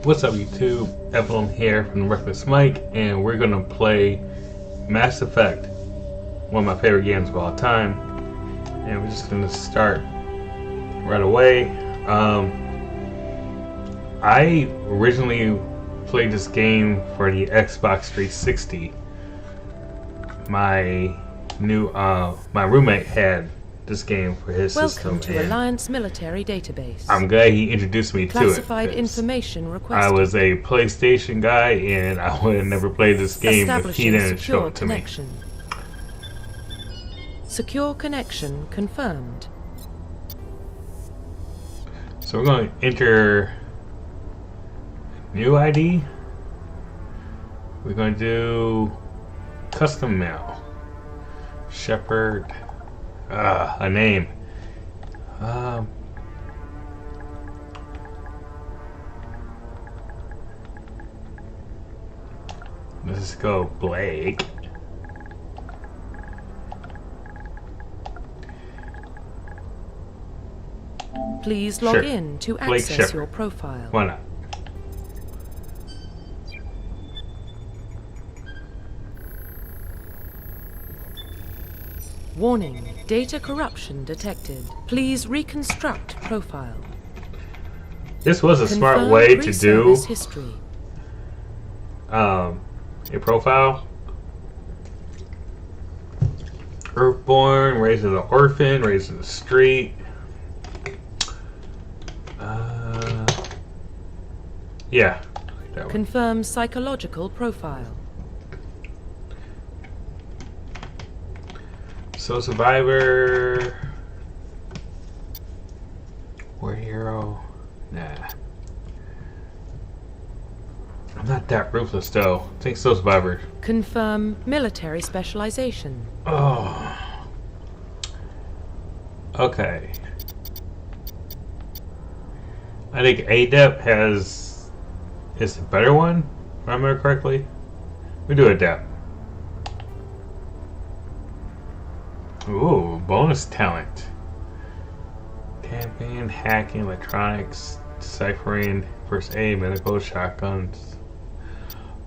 What's up, YouTube? Evelyn here from Reckless Mike, and we're gonna play Mass Effect, one of my favorite games of all time. And we're just gonna start right away. I originally played this game for the Xbox 360. My roommate had this game for his system. Welcome to Alliance Military Database. I'm glad he introduced me to it. Classified information requested. I was a PlayStation guy, and I would have never played this game if he didn't show it to me. Secure connection confirmed. So we're going to enter new ID. We're going to do custom mail. Shepard. A name. Let's go Blake. Please log in to access your profile. Why not? Warning, data corruption detected. Please reconstruct profile. This was a smart way to do history. A profile. Earthborn, raised as an orphan, raised in the street. Yeah. That one. Confirm psychological profile. So survivor, war hero, nah. I'm not that ruthless though. I think so survivor. Confirm military specialization. Oh. Okay. I think ADEP is the better one, if I remember correctly. We do ADEP. Ooh, bonus talent. Tamping, hacking, electronics, deciphering, first aid, medical, shotguns.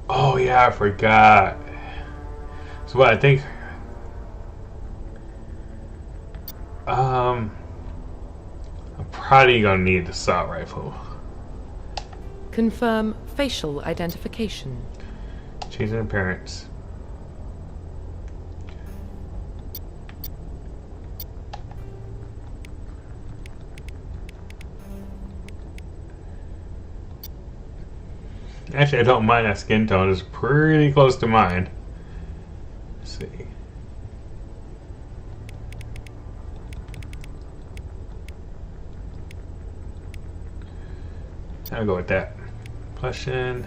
Oh yeah, I forgot. So what I think I'm probably gonna need the assault rifle. Confirm facial identification. Changing appearance. Actually, I don't mind that skin tone. It's pretty close to mine. Let's see. I'll go with that. Question.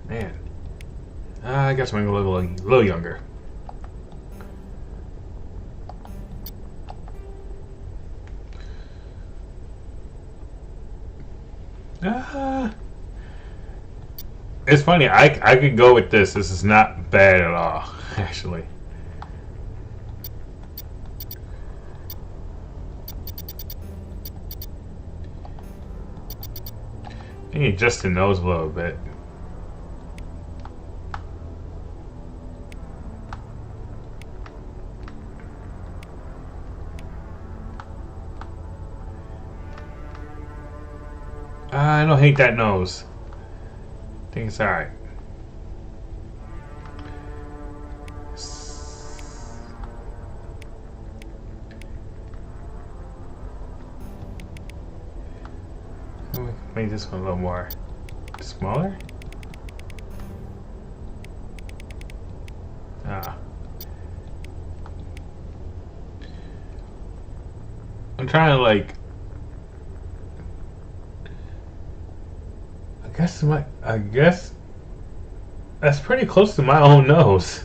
Man. I guess I'm going to look a little younger. It's funny, I could go with this. This is not bad at all, actually. I need just the nose a little bit. I don't hate that nose. I think it's alright. Make this one a little more smaller. I'm trying to I guess that's pretty close to my own nose.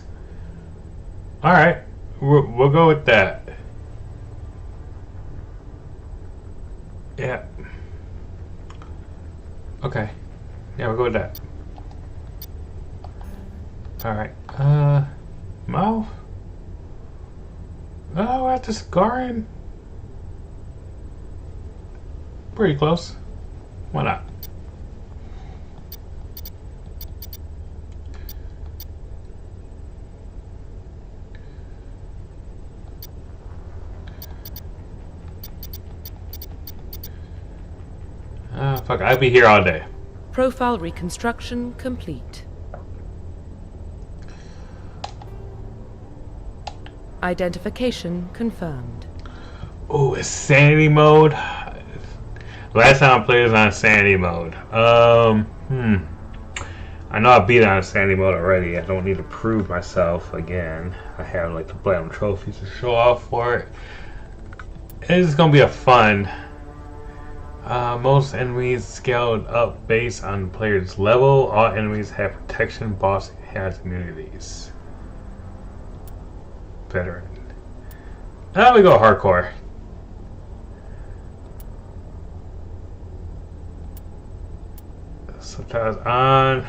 Alright, we'll go with that. Yeah. Okay. Yeah, we'll go with that. Alright. Mouth? Oh, we're at the scarring? Pretty close. Why not? Fuck, I'd be here all day. Profile reconstruction complete. Identification confirmed. Oh, it's sanity mode. Last time I played was on sanity mode. I know I beat it on sanity mode already. I don't need to prove myself again. I have like the platinum trophies to show off for it. It's gonna be a fun. Most enemies scaled up based on the player's level. All enemies have protection. Boss has immunities. Veteran. Now we go hardcore. Subtitles on.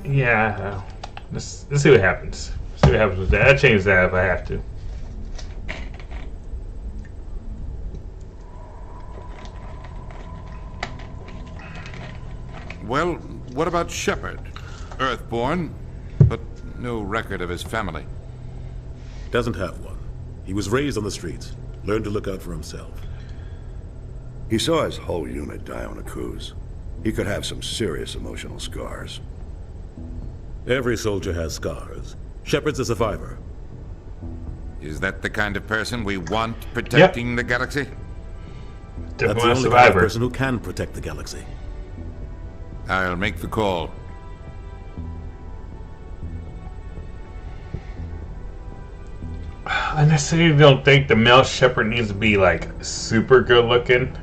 Yeah, let's see what happens. See what happens with that. I'll change that if I have to. Well, what about Shepard? Earthborn, but no record of his family. Doesn't have one. He was raised on the streets. Learned to look out for himself. He saw his whole unit die on a cruise. He could have some serious emotional scars. Every soldier has scars. Shepard's a survivor. Is that the kind of person we want protecting the galaxy? That's the Definitely a only kind of survivor. person who can protect the galaxy. I'll make the call. I necessarily don't think the male Shepard needs to be like super good looking.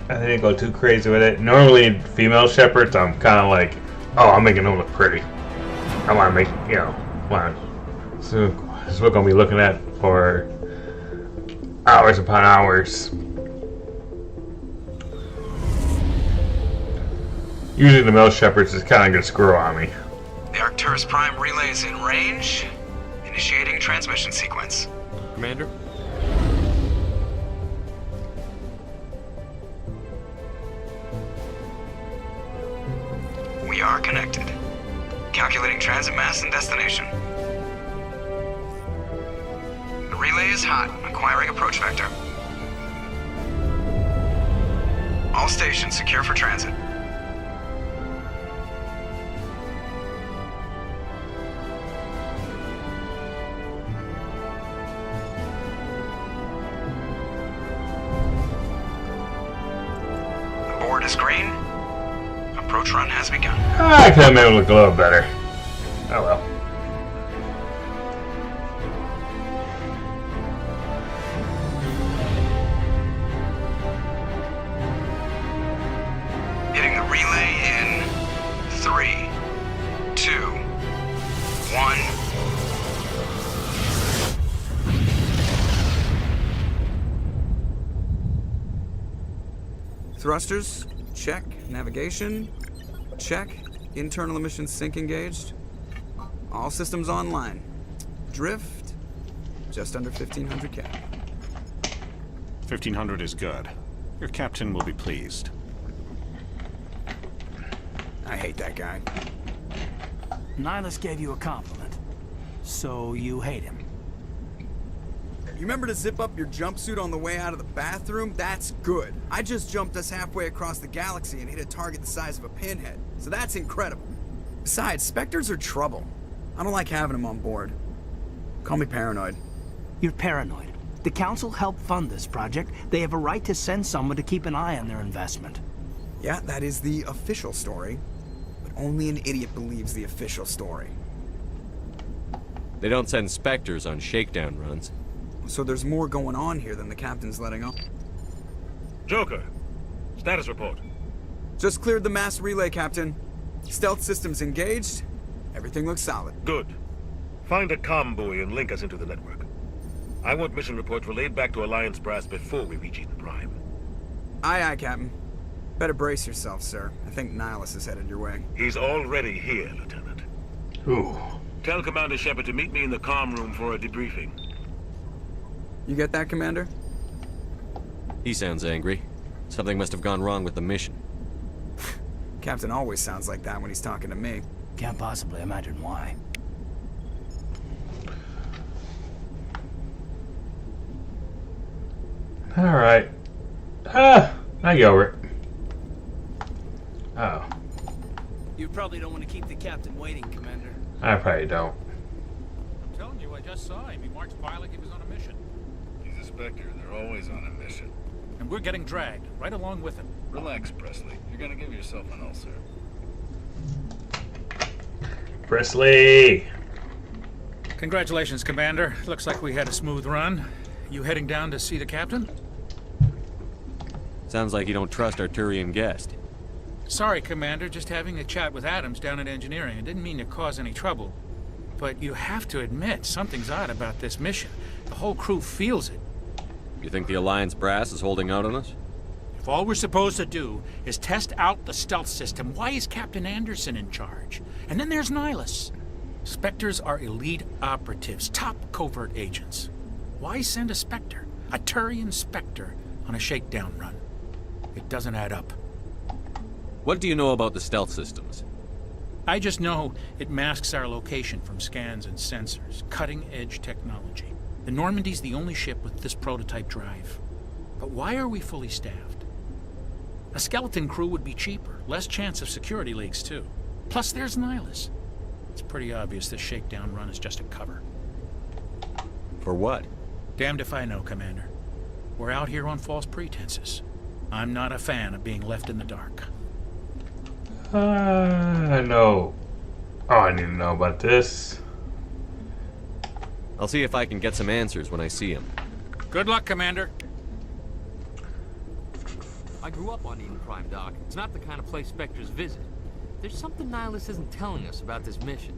I didn't go too crazy with it. Normally, female Shepherds, I'm kind of like, oh, I'm making them look pretty. I want to make, so that's what we're going to be looking at for hours upon hours. Usually the male Shepherds is kind of going to screw on me. The Arcturus Prime relay is in range. Initiating transmission sequence. Commander? We are connected. Calculating transit mass and destination. The relay is hot. Acquiring approach vector. All stations secure for transit. The board is green. Approach run has begun. I could have made it look a little better. Oh well. Hitting the relay in 3, 2, 1. Thrusters, check. Navigation, check. Internal emissions sync engaged. All systems online. Drift, just under 1500 cap. 1500 is good. Your captain will be pleased. I hate that guy. Nihilus gave you a compliment. So you hate him. You remember to zip up your jumpsuit on the way out of the bathroom? That's good. I just jumped us halfway across the galaxy and hit a target the size of a pinhead. So that's incredible. Besides, Spectres are trouble. I don't like having them on board. Call me paranoid. You're paranoid. The Council helped fund this project. They have a right to send someone to keep an eye on their investment. Yeah, that is the official story. But only an idiot believes the official story. They don't send Spectres on shakedown runs. So there's more going on here than the captain's letting on. Joker, status report. Just cleared the mass relay, Captain. Stealth systems engaged. Everything looks solid. Good. Find a comm buoy and link us into the network. I want mission reports relayed back to Alliance Brass before we reach Eden Prime. Aye, aye, Captain. Better brace yourself, sir. I think Nihilus is headed your way. He's already here, Lieutenant. Ooh. Tell Commander Shepard to meet me in the comm room for a debriefing. You get that, Commander? He sounds angry. Something must have gone wrong with the mission. Captain always sounds like that when he's talking to me. Can't possibly imagine why. Alright. I get over it. Oh. You probably don't want to keep the captain waiting, Commander. I probably don't. I'm telling you, I just saw him. He marched by like he was on a mission. He's a Spectre. They're always on a mission. And we're getting dragged, right along with him. Relax, Presley. You're gonna give yourself an ulcer. Presley! Congratulations, Commander. Looks like we had a smooth run. You heading down to see the captain? Sounds like you don't trust our Turian guest. Sorry, Commander. Just having a chat with Adams down at engineering. I didn't mean to cause any trouble. But you have to admit, something's odd about this mission. The whole crew feels it. You think the Alliance brass is holding out on us? If all we're supposed to do is test out the stealth system, why is Captain Anderson in charge? And then there's Nihilus. Spectres are elite operatives, top covert agents. Why send a Spectre, a Turian Spectre, on a shakedown run? It doesn't add up. What do you know about the stealth systems? I just know it masks our location from scans and sensors. Cutting-edge technology. The Normandy's the only ship with this prototype drive. But why are we fully staffed? A skeleton crew would be cheaper, less chance of security leaks too. Plus there's Nihilus. It's pretty obvious this shakedown run is just a cover. For what? Damned if I know, Commander. We're out here on false pretenses. I'm not a fan of being left in the dark. I know. Oh, I need to know about this. I'll see if I can get some answers when I see him. Good luck, Commander. I grew up on Eden Prime, Doc. It's not the kind of place Spectres visit. There's something Nihilus isn't telling us about this mission.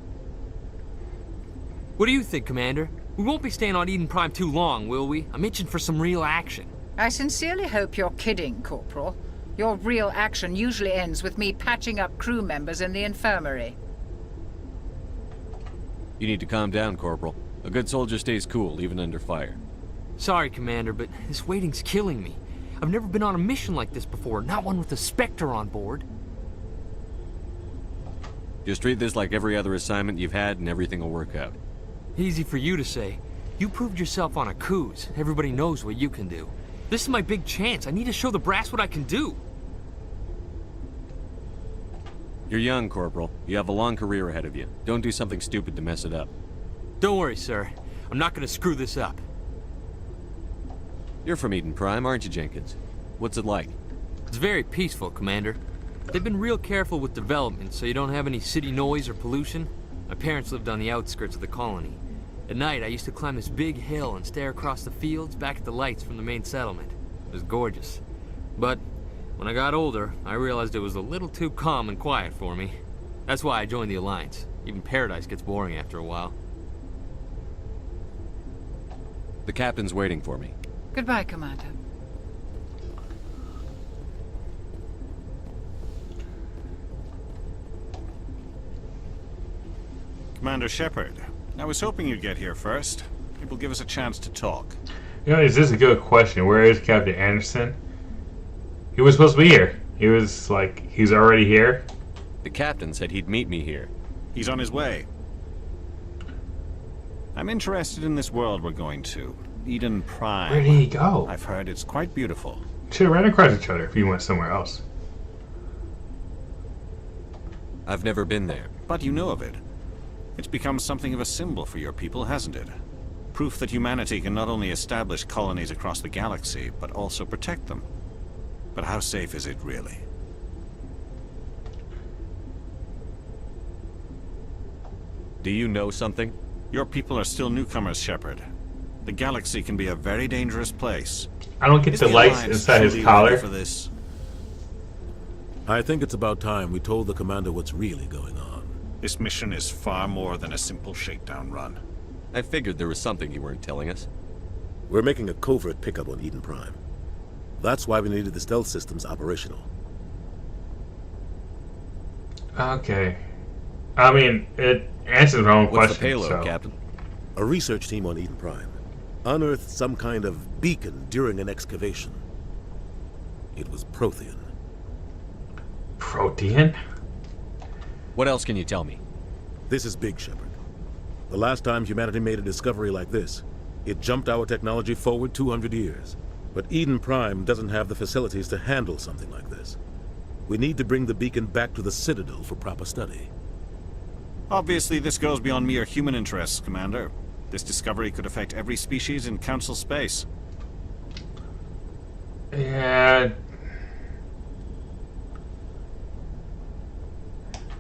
What do you think, Commander? We won't be staying on Eden Prime too long, will we? I'm itching for some real action. I sincerely hope you're kidding, Corporal. Your real action usually ends with me patching up crew members in the infirmary. You need to calm down, Corporal. A good soldier stays cool, even under fire. Sorry, Commander, but this waiting's killing me. I've never been on a mission like this before, not one with a Spectre on board. Just treat this like every other assignment you've had and everything will work out. Easy for you to say. You proved yourself on a cruise. Everybody knows what you can do. This is my big chance. I need to show the brass what I can do. You're young, Corporal. You have a long career ahead of you. Don't do something stupid to mess it up. Don't worry, sir. I'm not gonna screw this up. You're from Eden Prime, aren't you, Jenkins? What's it like? It's very peaceful, Commander. They've been real careful with development, so you don't have any city noise or pollution. My parents lived on the outskirts of the colony. At night, I used to climb this big hill and stare across the fields back at the lights from the main settlement. It was gorgeous. But when I got older, I realized it was a little too calm and quiet for me. That's why I joined the Alliance. Even Paradise gets boring after a while. The captain's waiting for me. Goodbye, Commander. Commander Shepard, I was hoping you'd get here first. It will give us a chance to talk. You know, is this a good question? Where is Captain Anderson? He was supposed to be here. He was like, he's already here. The captain said he'd meet me here. He's on his way. I'm interested in this world we're going to. Eden Prime. Where did he go? I've heard it's quite beautiful. Should have ran across each other if he went somewhere else. I've never been there. But you know of it. It's become something of a symbol for your people, hasn't it? Proof that humanity can not only establish colonies across the galaxy, but also protect them. But how safe is it really? Do you know something? Your people are still newcomers, Shepard. The galaxy can be a very dangerous place. I don't get the lights inside his collar. For this? I think it's about time we told the commander what's really going on. This mission is far more than a simple shakedown run. I figured there was something you weren't telling us. We're making a covert pickup on Eden Prime. That's why we needed the stealth systems operational. Okay. I mean, it answers our own question. What's the payload, so. Captain? A research team on Eden Prime unearthed some kind of beacon during an excavation. It was Prothean. Prothean? What else can you tell me? This is big, Shepard. The last time humanity made a discovery like this, it jumped our technology forward 200 years. But Eden Prime doesn't have the facilities to handle something like this. We need to bring the beacon back to the Citadel for proper study. Obviously, this goes beyond mere human interests, Commander. This discovery could affect every species in Council space. Yeah.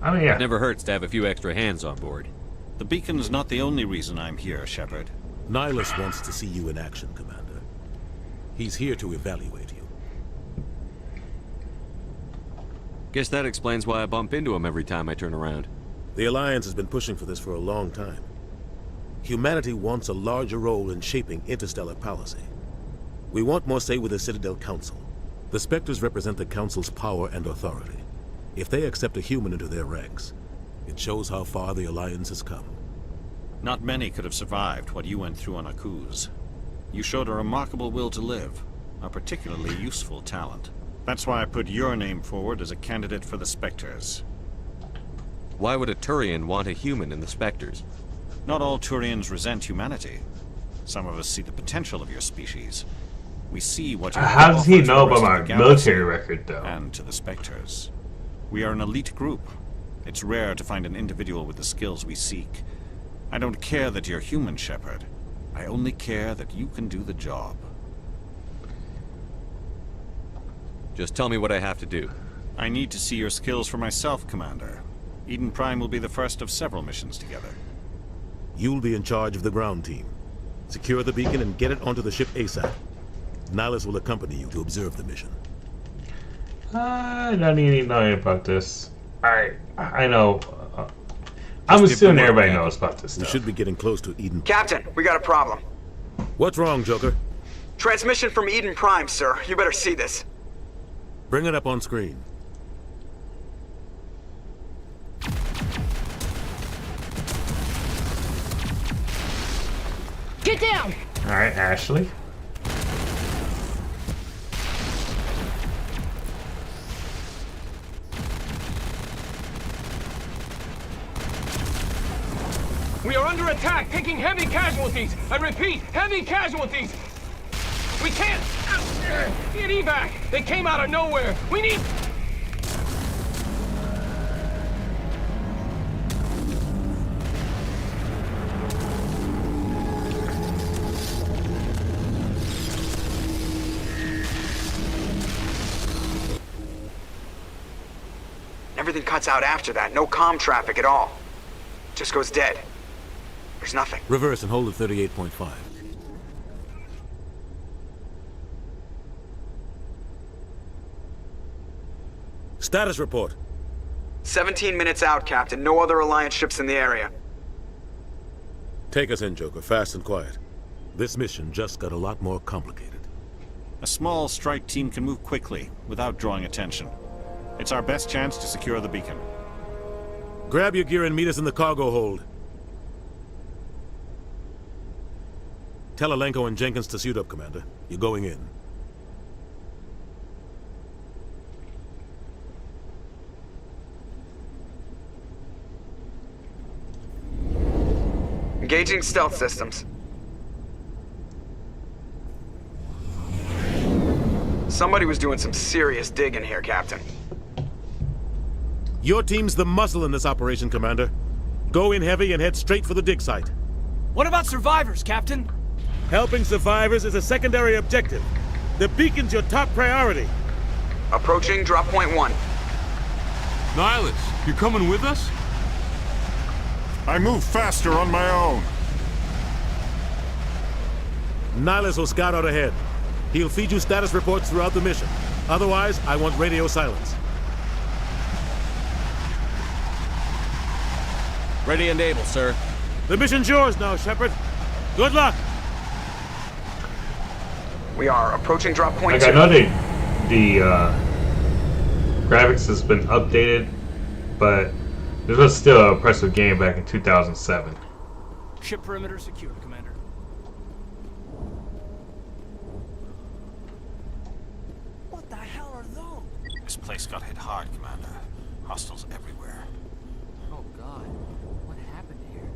I mean, yeah. It never hurts to have a few extra hands on board. The beacon's not the only reason I'm here, Shepard. Nihilus wants to see you in action, Commander. He's here to evaluate you. Guess that explains why I bump into him every time I turn around. The Alliance has been pushing for this for a long time. Humanity wants a larger role in shaping interstellar policy. We want more say with the Citadel Council. The Spectres represent the Council's power and authority. If they accept a human into their ranks, it shows how far the Alliance has come. Not many could have survived what you went through on Akuz. You showed a remarkable will to live, a particularly useful talent. That's why I put your name forward as a candidate for the Spectres. Why would a Turian want a human in the Spectres? Not all Turians resent humanity. Some of us see the potential of your species. We see what you How does he offer to know the rest about of my the military galaxy record, though? And to the Spectres. We are an elite group. It's rare to find an individual with the skills we seek. I don't care that you're human, Shepard. I only care that you can do the job. Just tell me what I have to do. I need to see your skills for myself, Commander. Eden Prime will be the first of several missions together. You'll be in charge of the ground team. Secure the beacon and get it onto the ship ASAP. Nihilus will accompany you to observe the mission. I don't even know about this. I know. I'm assuming everybody knows about this We stuff. should be getting close to Eden. Captain, we got a problem. What's wrong, Joker? Transmission from Eden Prime, sir. You better see this. Bring it up on screen. Get down! Alright, Ashley. We are under attack, taking heavy casualties. I repeat, heavy casualties. We can't get evac. They came out of nowhere. We need... Everything cuts out after that. No comm traffic at all. Just goes dead. There's nothing. Reverse and hold at 38.5. Status report. 17 minutes out, Captain. No other Alliance ships in the area. Take us in, Joker, fast and quiet. This mission just got a lot more complicated. A small strike team can move quickly, without drawing attention. It's our best chance to secure the beacon. Grab your gear and meet us in the cargo hold. Tell Alenko and Jenkins to suit up, Commander. You're going in. Engaging stealth systems. Somebody was doing some serious digging here, Captain. Your team's the muscle in this operation, Commander. Go in heavy and head straight for the dig site. What about survivors, Captain? Helping survivors is a secondary objective. The beacon's your top priority. Approaching drop point 1. Nihilus, you coming with us? I move faster on my own. Nihilus will scout out ahead. He'll feed you status reports throughout the mission. Otherwise, I want radio silence. Ready and able, sir. The mission's yours now, Shepard. Good luck! We are approaching drop point Like, 2. I know the graphics has been updated, but this was still an impressive game back in 2007. Ship perimeter secured, Commander. What the hell are those? This place got hit hard, Commander. Hostiles everywhere. Oh God, what happened here?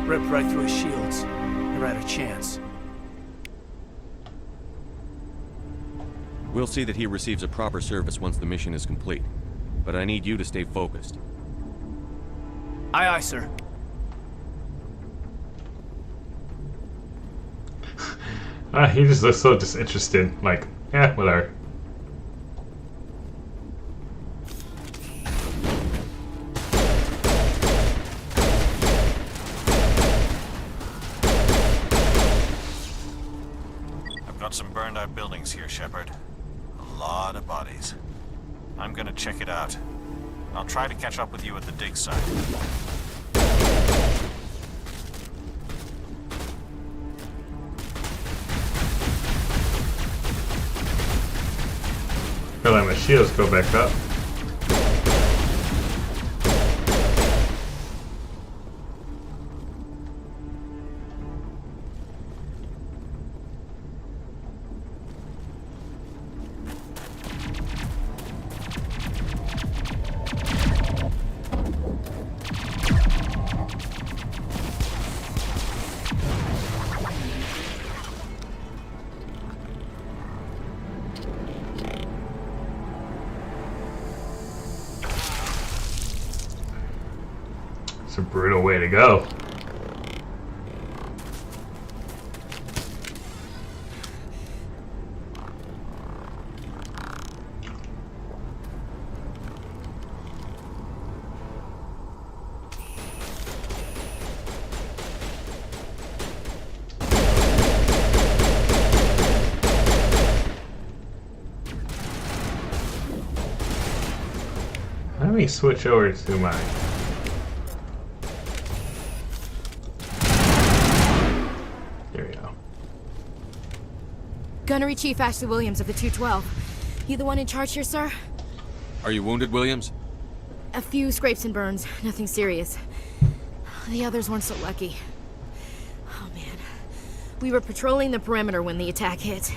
Ripped right through his shields. Never had a chance. We'll see that he receives a proper service once the mission is complete. But I need you to stay focused. Aye, aye, sir. He just looks so disinterested. Like, yeah, whatever. I've got some burned out buildings here, Shepard. A lot of bodies. I'm gonna check it out. I'll try to catch up with you at the dig site. Feel like my shields go back up. It's a brutal way to go. Let me switch over to my... There we go. Gunnery Chief Ashley Williams of the 212. You the one in charge here, sir? Are you wounded, Williams? A few scrapes and burns, nothing serious. The others weren't so lucky. Oh man. We were patrolling the perimeter when the attack hit.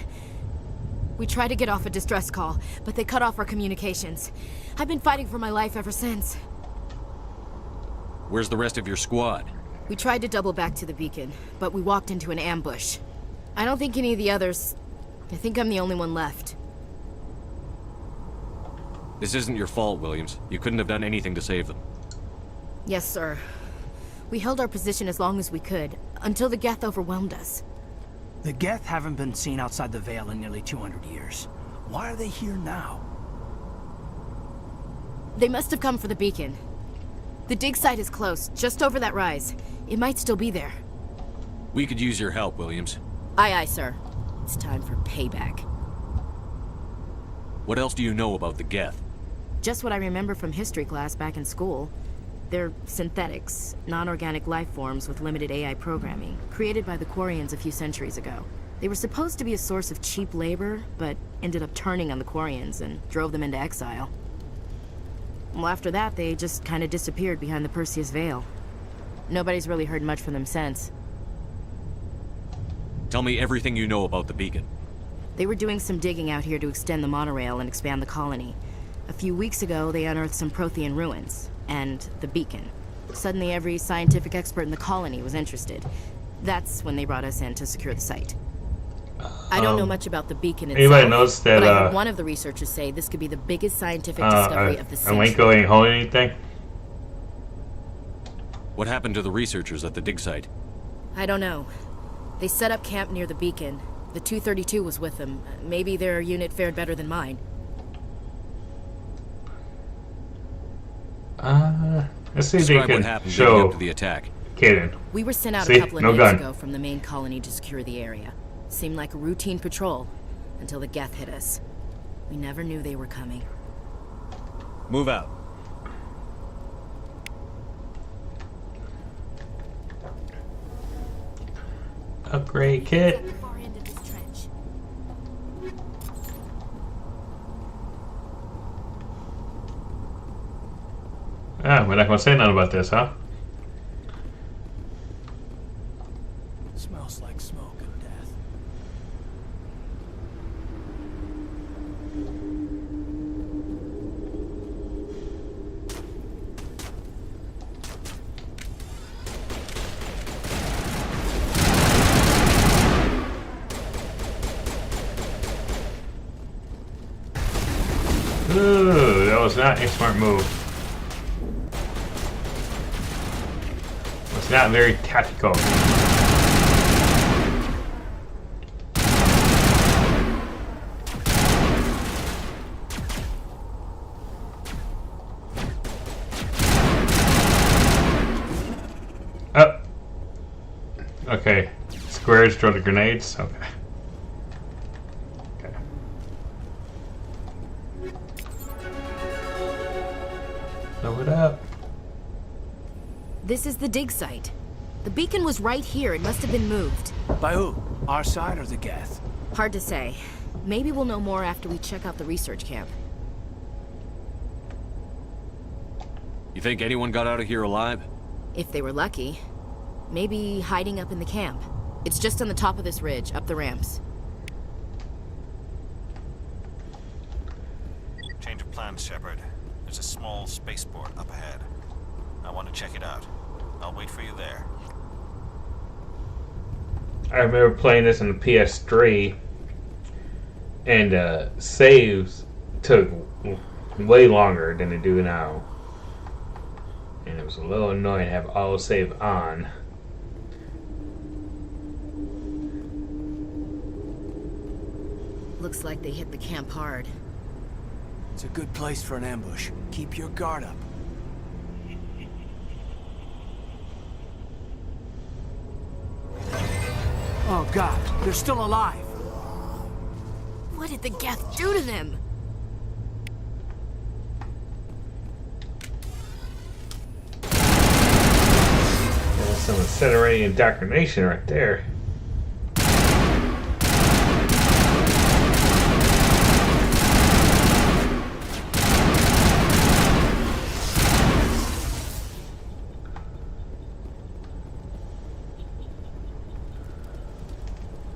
We tried to get off a distress call, but they cut off our communications. I've been fighting for my life ever since. Where's the rest of your squad? We tried to double back to the beacon, but we walked into an ambush. I don't think any of the others... I think I'm the only one left. This isn't your fault, Williams. You couldn't have done anything to save them. Yes, sir. We held our position as long as we could, until the Geth overwhelmed us. The Geth haven't been seen outside the Veil in nearly 200 years. Why are they here now? They must have come for the beacon. The dig site is close, just over that rise. It might still be there. We could use your help, Williams. Aye, aye, sir. It's time for payback. What else do you know about the Geth? Just what I remember from history class back in school. They're synthetics, non-organic life forms with limited AI programming, created by the Quarians a few centuries ago. They were supposed to be a source of cheap labor, but ended up turning on the Quarians and drove them into exile. Well, after that, they just kind of disappeared behind the Perseus Veil. Nobody's really heard much from them since. Tell me everything you know about the beacon. They were doing some digging out here to extend the monorail and expand the colony. A few weeks ago, they unearthed some Prothean ruins, and the beacon. Suddenly, every scientific expert in the colony was interested. That's when they brought us in to secure the site. I don't know much about the beacon itself, Anybody knows that, but I heard one of the researchers say this could be the biggest scientific discovery of the century. Alenko ain't holding anything? What happened to the researchers at the dig site? I don't know. They set up camp near the beacon. The 232 was with them. Maybe their unit fared better than mine. Let's see if Describe they what can happened leading show up to the attack. Kaden. We were sent out See? a couple of No minutes gun. ago from the main colony to secure the area. Seemed like a routine patrol until the Geth hit us. We never knew they were coming. Move out. Upgrade kit. Ah, we're not gonna say nothing about this, huh? Smells like smoke and death. Ooh, that was not a smart move. It's not very tactical. Oh. Okay. Squares throw the grenades. Okay. Blow it up. This is the dig site. The beacon was right here. It must have been moved. By who? Our side or the Geth? Hard to say. Maybe we'll know more after we check out the research camp. You think anyone got out of here alive? If they were lucky. Maybe hiding up in the camp. It's just on the top of this ridge, up the ramps. Change of plans, Shepard. There's a small spaceport up ahead. I want to check it out. I'll wait for you there. I remember playing this on the PS3, and saves took way longer than they do now. And it was a little annoying to have autosave on. Looks like they hit the camp hard. It's a good place for an ambush. Keep your guard up. Oh God, they're still alive. What did the Geth do to them? There's some incinerating indoctrination right there.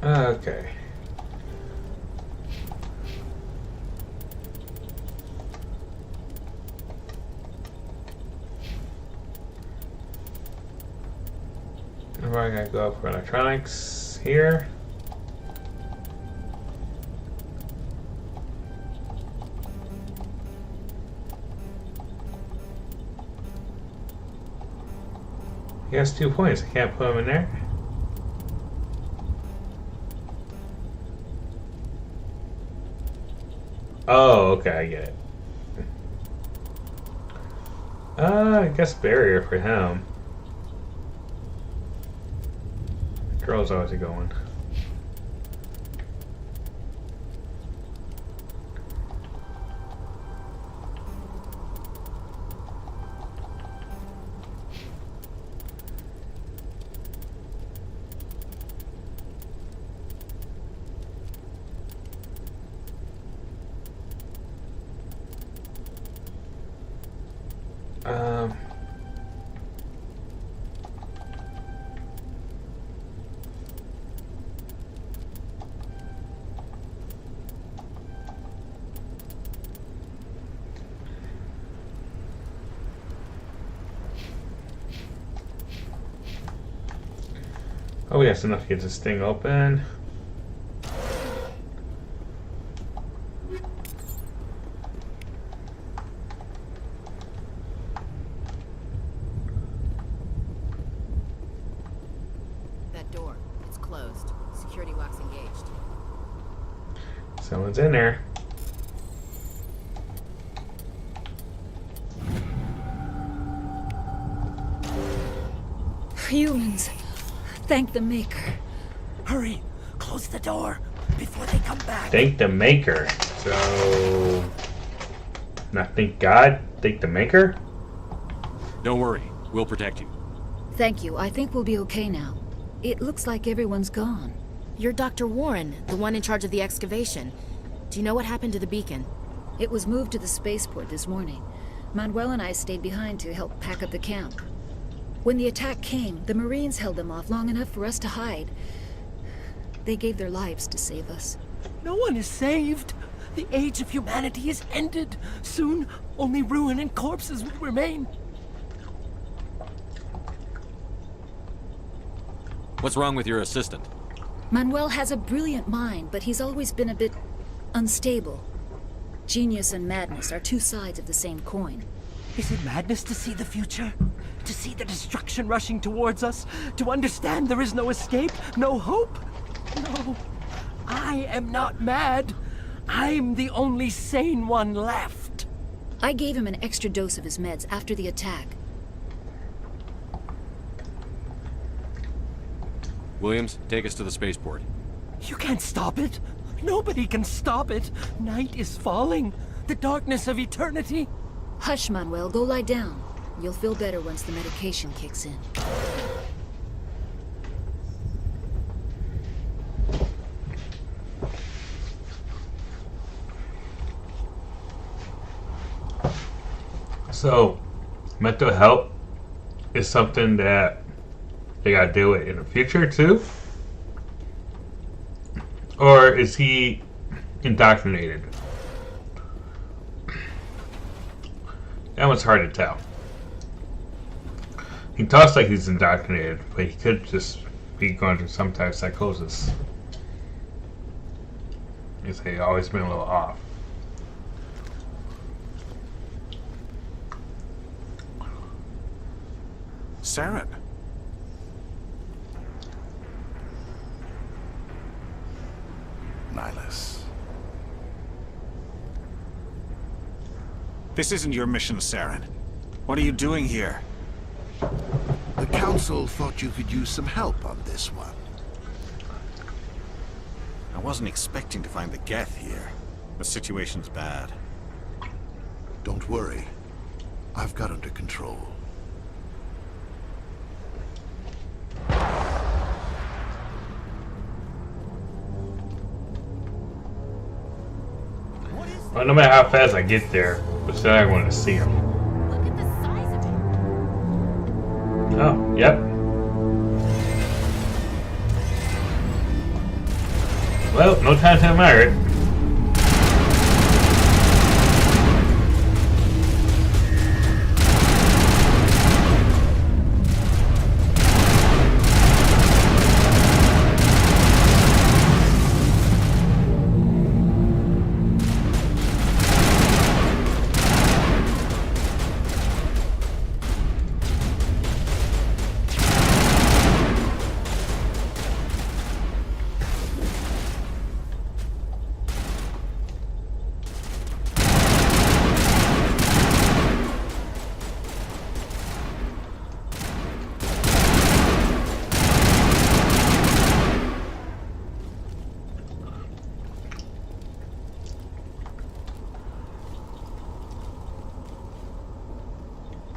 Okay. We're gonna go for electronics here. He has 2 points. I can't put him in there. Oh, okay, I get it. I guess barrier for him. Girl's always going. Oh, yes, enough to get this thing open. security walks engaged. Someone's in there. Humans. Thank the Maker. Hurry! Close the door before they come back. Thank the Maker. So... not thank God, thank the Maker? Don't worry. We'll protect you. Thank you. I think we'll be okay now. It looks like everyone's gone. You're Dr. Warren, the one in charge of the excavation. Do you know what happened to the beacon? It was moved to the spaceport this morning. Manuel and I stayed behind to help pack up the camp. When the attack came, the Marines held them off long enough for us to hide. They gave their lives to save us. No one is saved. The age of humanity is ended. Soon, only ruin and corpses will remain. What's wrong with your assistant? Manuel has a brilliant mind, but he's always been a bit unstable. Genius and madness are two sides of the same coin. Is it madness to see the future? To see the destruction rushing towards us? To understand there is no escape? No hope? No. I am not mad. I'm the only sane one left. I gave him an extra dose of his meds after the attack. Williams, take us to the spaceport. You can't stop it. Nobody can stop it. Night is falling. The darkness of eternity. Hush, Manuel. Go lie down. You'll feel better once the medication kicks in. So, mental health is something that they gotta deal with in the future too? Or is he indoctrinated? That one's hard to tell. He talks like he's indoctrinated, but he could just be going through some type of psychosis. He's always been a little off. Saren. Nihilus. This isn't your mission, Saren. What are you doing here? The Council thought you could use some help on this one. I wasn't expecting to find the Geth here. The situation's bad. Don't worry. I've got under control. Well, no matter how fast I get there, but still I want to see him. Look at the size of it. Oh, yep. Well, no time to admire it.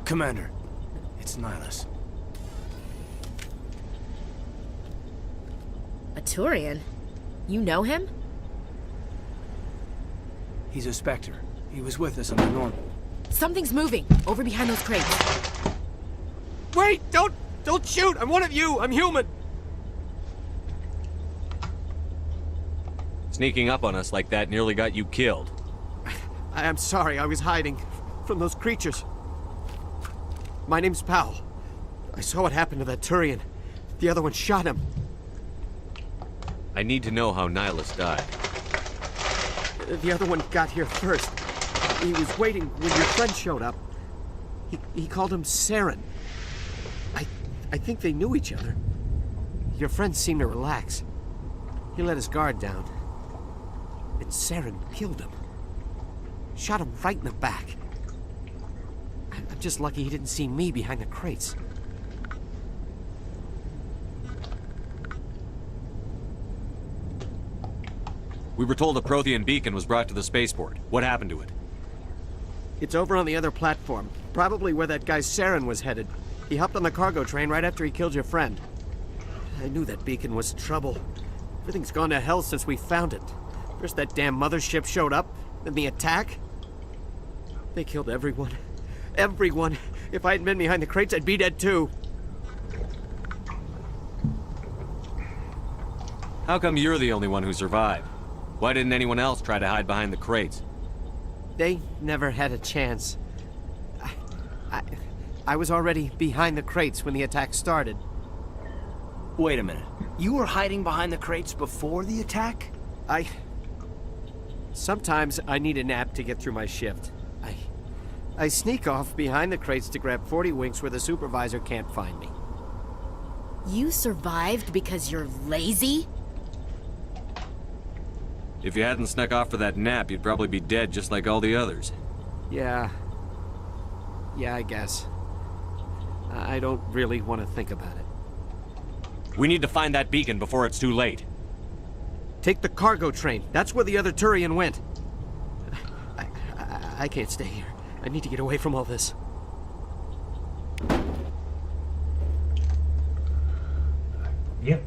Commander, it's Nihilus. A Turian? You know him? He's a Spectre. He was with us on the Norm. Something's moving, over behind those crates. Wait! Don't shoot! I'm one of you! I'm human! Sneaking up on us like that nearly got you killed. I am sorry, I was hiding from those creatures. My name's Powell. I saw what happened to that Turian. The other one shot him. I need to know how Nihilus died. The other one got here first. He was waiting when your friend showed up. He called him Saren. I think they knew each other. Your friend seemed to relax. He let his guard down. And Saren killed him. Shot him right in the back. I'm just lucky he didn't see me behind the crates. We were told a Prothean beacon was brought to the spaceport. What happened to it? It's over on the other platform. Probably where that guy Saren was headed. He hopped on the cargo train right after he killed your friend. I knew that beacon was trouble. Everything's gone to hell since we found it. First that damn mothership showed up, then the attack. They killed everyone. Everyone. If I hadn't been behind the crates, I'd be dead too. How come you're the only one who survived? Why didn't anyone else try to hide behind the crates? They never had a chance. I was already behind the crates when the attack started. Wait a minute. You were hiding behind the crates before the attack? Sometimes I need a nap to get through my shift. I sneak off behind the crates to grab 40 winks where the supervisor can't find me. You survived because you're lazy? If you hadn't snuck off for that nap, you'd probably be dead just like all the others. Yeah, I guess. I don't really want to think about it. We need to find that beacon before it's too late. Take the cargo train. That's where the other Turian went. I can't stay here. I need to get away from all this. Yep.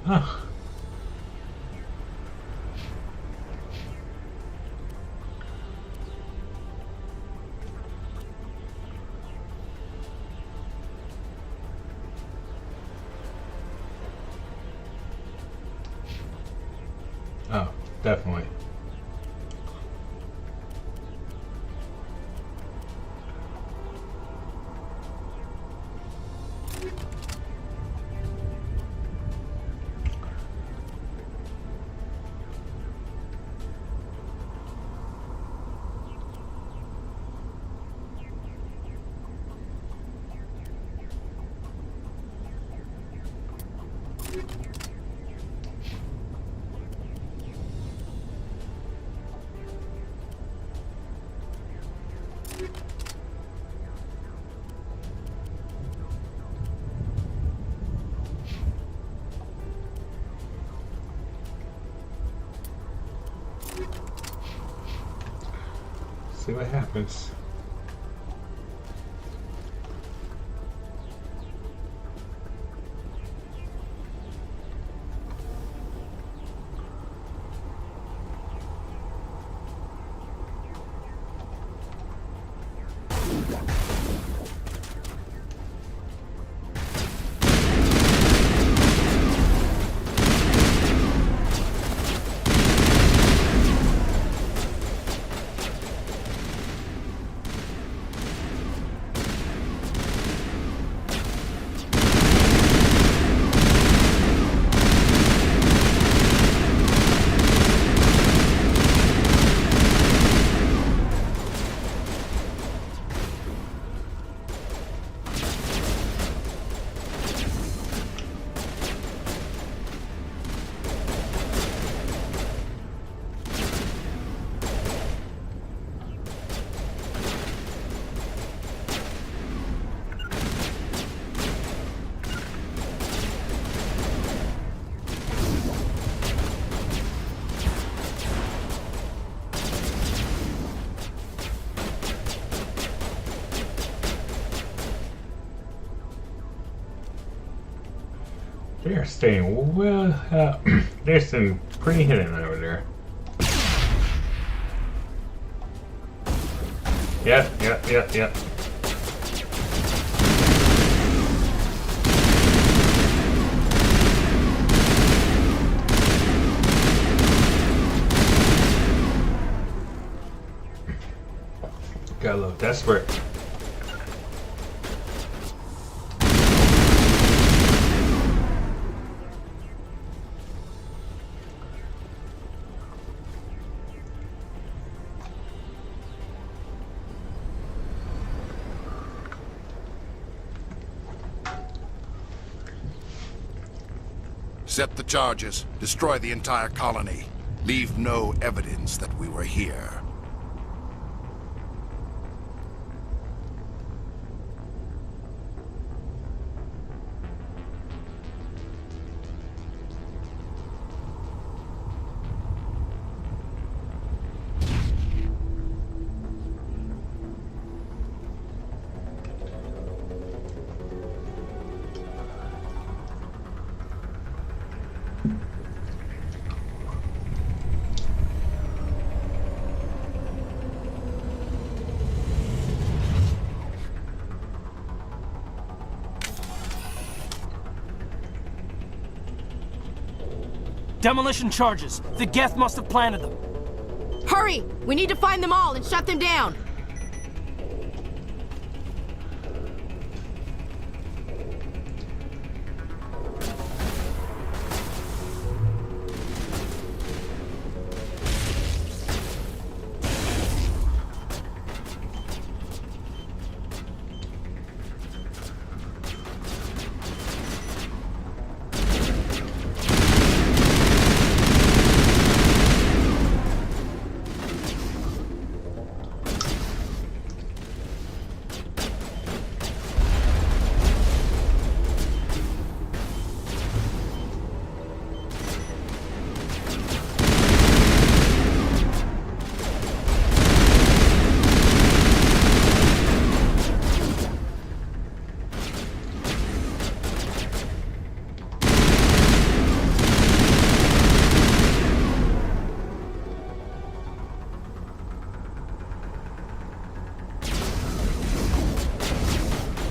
Huh. Oh, definitely. See what happens. They're staying well. They're staying pretty hidden over there. Yep. Got a little desperate. Set the charges. Destroy the entire colony. Leave no evidence that we were here. Demolition charges. The Geth must have planted them. Hurry! We need to find them all and shut them down!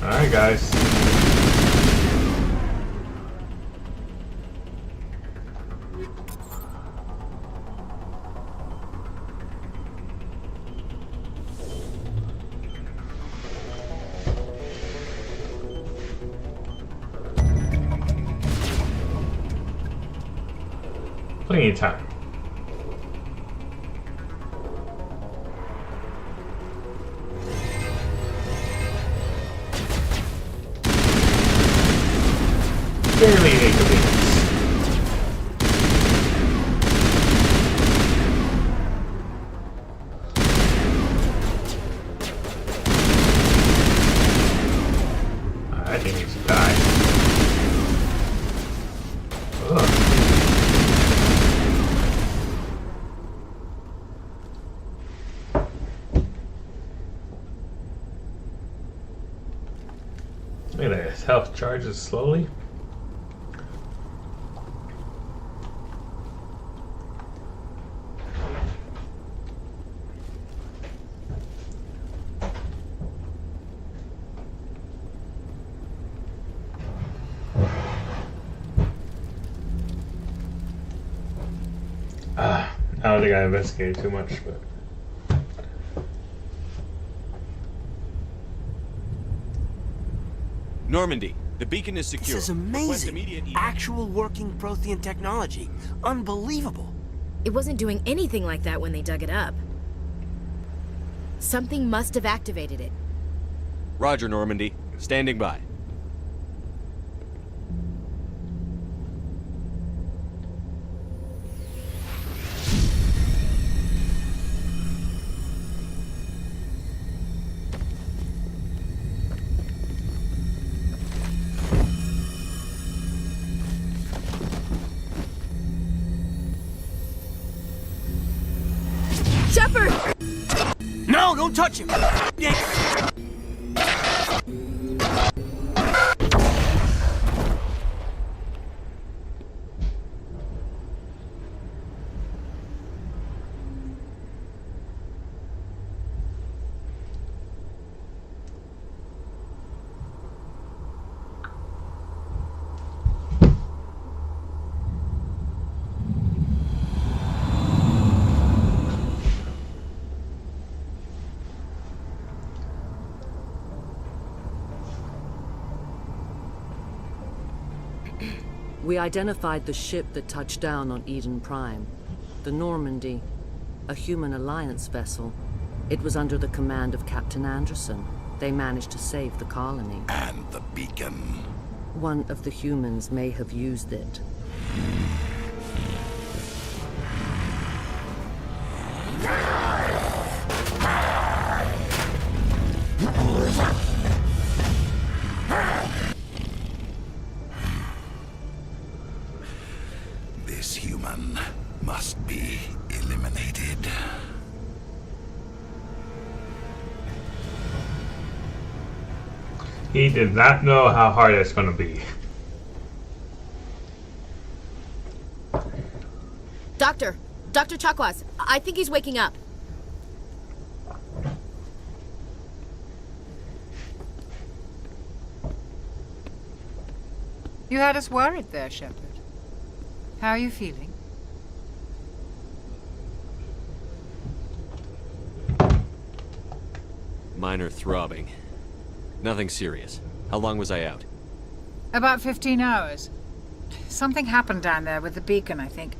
Alright, guys. Plenty of time. Barely inconvenience. I think he's died. Ugh. Look at that, his health charges slowly. I don't think I investigated too much, but Normandy, the beacon is secure. This is amazing. Actual working Prothean technology. Unbelievable. It wasn't doing anything like that when they dug it up. Something must have activated it. Roger, Normandy. Standing by. Shepard! No, don't touch him! We identified the ship that touched down on Eden Prime. The Normandy. A human alliance vessel. It was under the command of Captain Anderson. They managed to save the colony. And the beacon. One of the humans may have used it. This human must be eliminated. He did not know how hard it's going to be. Doctor Chakwas, I think he's waking up. You had us worried there, Shepard. How are you feeling? Minor throbbing. Nothing serious. How long was I out? About 15 hours. Something happened down there with the beacon, I think.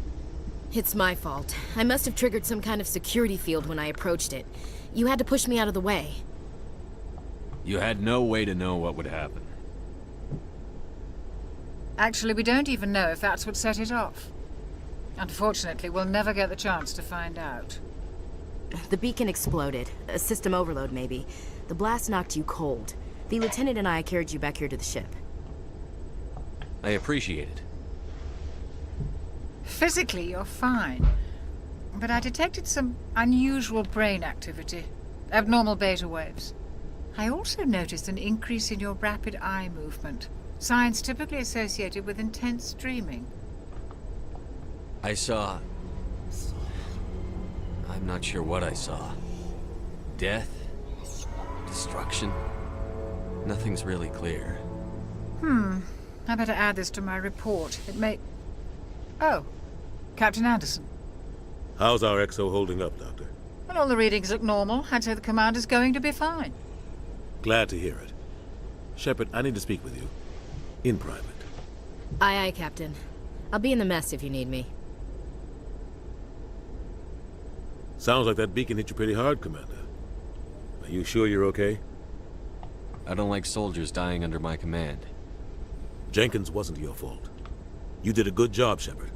It's my fault. I must have triggered some kind of security field when I approached it. You had to push me out of the way. You had no way to know what would happen. Actually, we don't even know if that's what set it off. Unfortunately, we'll never get the chance to find out. The beacon exploded. A system overload, maybe. The blast knocked you cold. The lieutenant and I carried you back here to the ship. I appreciate it. Physically, you're fine. But I detected some unusual brain activity. Abnormal beta waves. I also noticed an increase in your rapid eye movement. Signs typically associated with intense dreaming. I saw... I'm not sure what I saw. Death? Destruction? Nothing's really clear. I better add this to my report. It may... Oh, Captain Anderson. How's our XO holding up, Doctor? Well, all the readings look normal. I'd say the commander's going to be fine. Glad to hear it. Shepard, I need to speak with you. In private. Aye, aye, Captain. I'll be in the mess if you need me. Sounds like that beacon hit you pretty hard, Commander. Are you sure you're okay? I don't like soldiers dying under my command. Jenkins wasn't your fault. You did a good job, Shepard.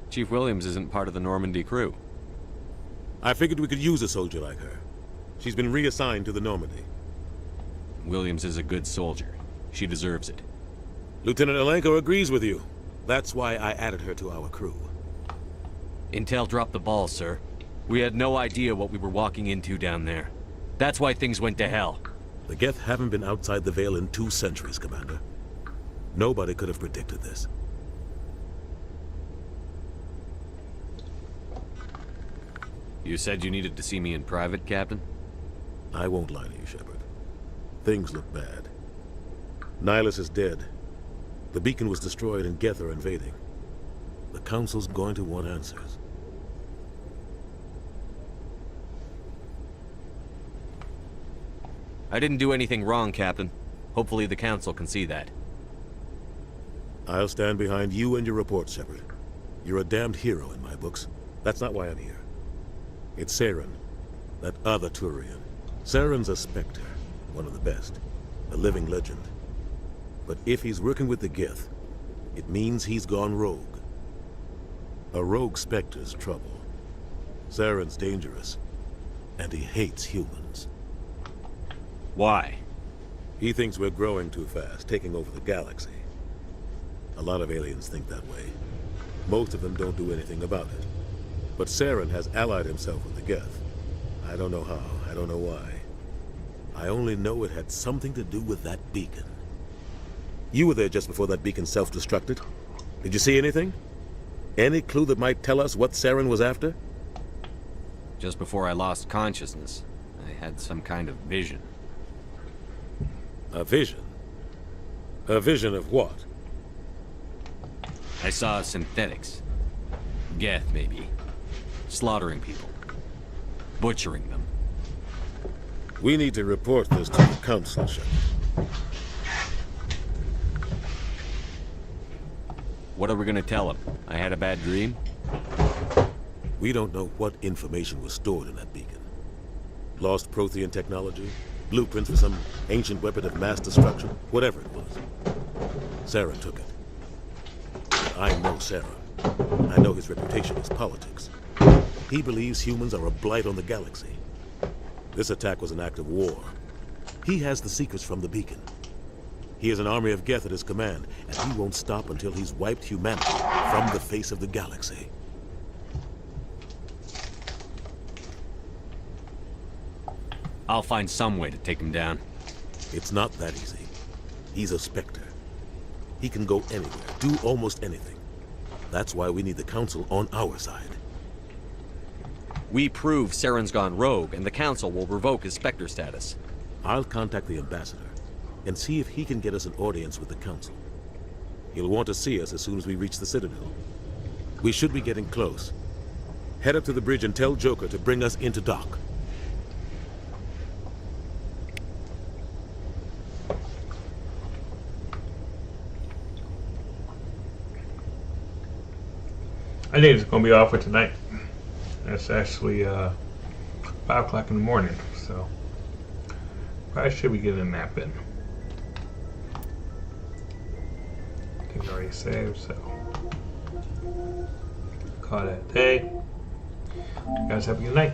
Chief Williams isn't part of the Normandy crew. I figured we could use a soldier like her. She's been reassigned to the Normandy. Williams is a good soldier. She deserves it. Lieutenant Alenko agrees with you. That's why I added her to our crew. Intel dropped the ball, sir. We had no idea what we were walking into down there. That's why things went to hell. The Geth haven't been outside the Veil in 2 centuries, Commander. Nobody could have predicted this. You said you needed to see me in private, Captain? I won't lie to you, Shepard. Things look bad. Nihilus is dead. The beacon was destroyed and Geth are invading. The Council's going to want answers. I didn't do anything wrong, Captain. Hopefully the Council can see that. I'll stand behind you and your report, Shepard. You're a damned hero in my books. That's not why I'm here. It's Saren, that other Turian. Saren's a Spectre, one of the best. A living legend. But if he's working with the Geth, it means he's gone rogue. A rogue Spectre's trouble. Saren's dangerous, and he hates humans. Why? He thinks we're growing too fast, taking over the galaxy. A lot of aliens think that way. Most of them don't do anything about it. But Saren has allied himself with the Geth. I don't know how, I don't know why. I only know it had something to do with that beacon. You were there just before that beacon self-destructed. Did you see anything? Any clue that might tell us what Saren was after? Just before I lost consciousness, I had some kind of vision. A vision? A vision of what? I saw synthetics. Geth, maybe. Slaughtering people. Butchering them. We need to report this to the Council, Shepard. What are we gonna tell him? I had a bad dream? We don't know what information was stored in that beacon. Lost Prothean technology, blueprints for some ancient weapon of mass destruction, whatever it was. Saren took it. But I know Saren. I know his reputation is politics. He believes humans are a blight on the galaxy. This attack was an act of war. He has the secrets from the beacon. He has an army of Geth at his command, and he won't stop until he's wiped humanity from the face of the galaxy. I'll find some way to take him down. It's not that easy. He's a Spectre. He can go anywhere, do almost anything. That's why we need the Council on our side. We prove Saren's gone rogue, and the Council will revoke his Spectre status. I'll contact the Ambassador and see if he can get us an audience with the Council. He'll want to see us as soon as we reach the Citadel. We should be getting close. Head up to the bridge and tell Joker to bring us into dock. I think it's going to be off for tonight. It's actually 5 o'clock in the morning, so probably should be getting a nap in. I think it's already saved, so call that a day. You guys have a good night.